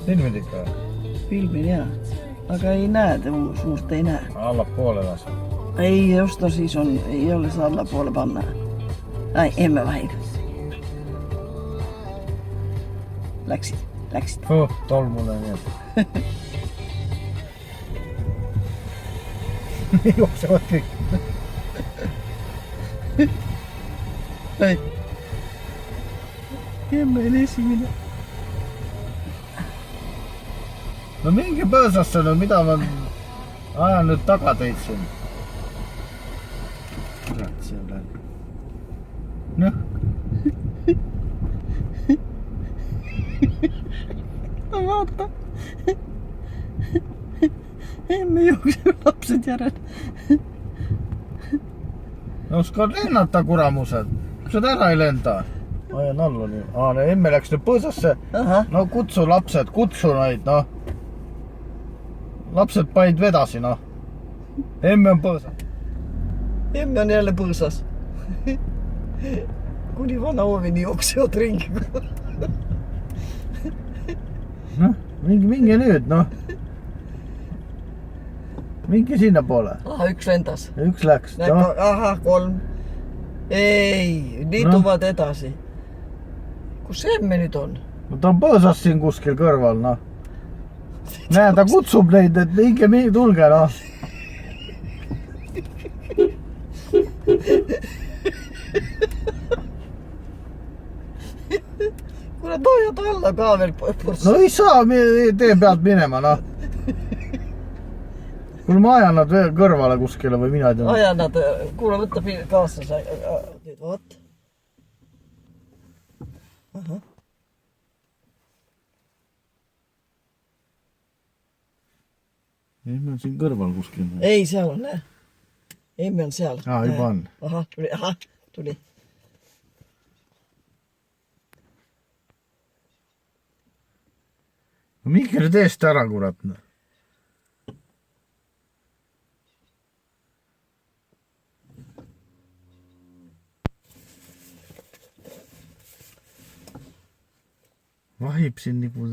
Filmid ikka? Filmin jaa. Aga ei näe, suurt ei näe. Allapoole lasi. Ei, josta siis on, ei ole saa allapoole panna. Ai, emme vahib. Läksid. Tolmulle nii. Nii jooksevad kõik. Ei. Emme on esimene. No mingi põõsasse nüüd, mida ma ajan nüüd taga teid siin. Kurat, see on läinud. Noh. No vaata. Emme jookseb lapsed järel. Oskad lennata, kuramused. Kas sa ära ei lenda? Ajan alla nii. Emme läks nüüd põõsasse. No kutsu lapsed, kutsu neid, noh. Lapsed panid vedasi, noh. Emme on põõsas. Emme on jälle põõsas. Kuni vana oovini jooksevad ringi. Noh, minge nüüd, noh. Minge sinna poole. Üks lendas. Üks läks, noh. Aha, 3. Ei, liituvad edasi. Kus emme nüüd on? No ta on põõsas siin kuskil kõrval, noh. Näe, ta kutsub neid, et minge, tulge, noh. Kuule, hoiad alla ka veel põõsas. No ei saa tee pealt minema, noh. Kuule, ma ajan nad veel kõrvale kuskile või mina ei tea. Ajan nad, kuule, võtta kaasa sai. Nüüd vaat. Aha. Emme on siin kõrval kuskil. Ei, seal on, näe. Emme on seal. Juba on. Aha, tuli. No minge nüüd eest ära, kurat. Vahib siin nagu...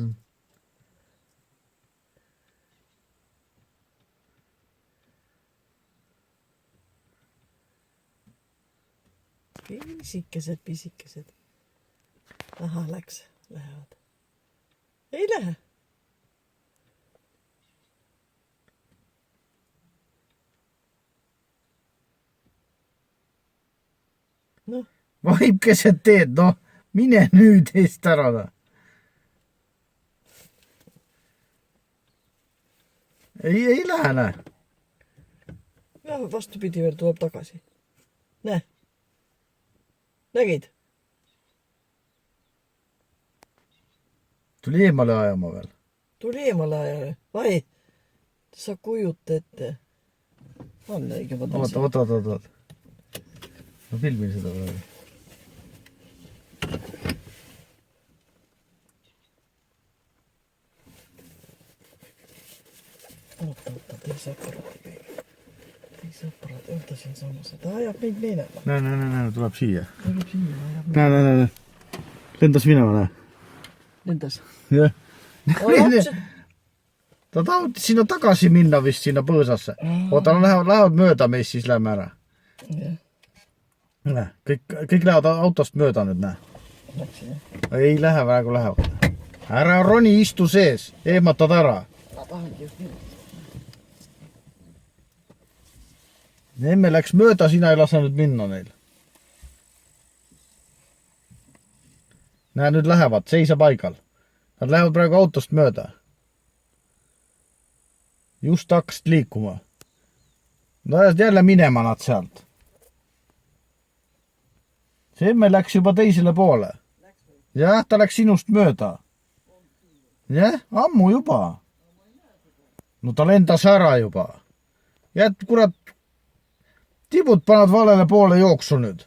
Pisikesed. Aha, lähevad. Ei lähe. Noh. Vahib keset teed, noh. Mine nüüd eest ära, noh. Ei lähe, näe. Ja vastupidi veel tuleb tagasi. Näe. Nägid? Tuli eemale ajama veel. Tuli eemale ajama. Vai, sa kujuta ette. On õige võtta. Oot. Ma filmin seda praegu. Oota, teise aparaat, oota siin samas, ta ajab meid minema. Näe, tuleb siia. Tuleb siia, ajab meid. Näe. Lendas minema, näe. Lendas. Jah. Ta tahuti sinna tagasi minna vist sinna põõsasse. Oota, lähevad mööda meist, siis lähme ära. Näe, kõik lähevad autost mööda nüüd, näe. Ei lähe, praegu lähevad. Ära roni, istu sees, eematad ära. Emme läks mööda, sina ei lase nüüd minna neil. Näe, nüüd lähevad, seisa paigal. Nad lähevad praegu autost mööda. Just hakkasid liikuma. No jälle minema nad sealt. See emme läks juba teisele poole. Jah, ta läks sinust mööda. Jah, ammu juba. No ta lendas ära juba. Kurat, tibud panad valele poole jooksu nüüd.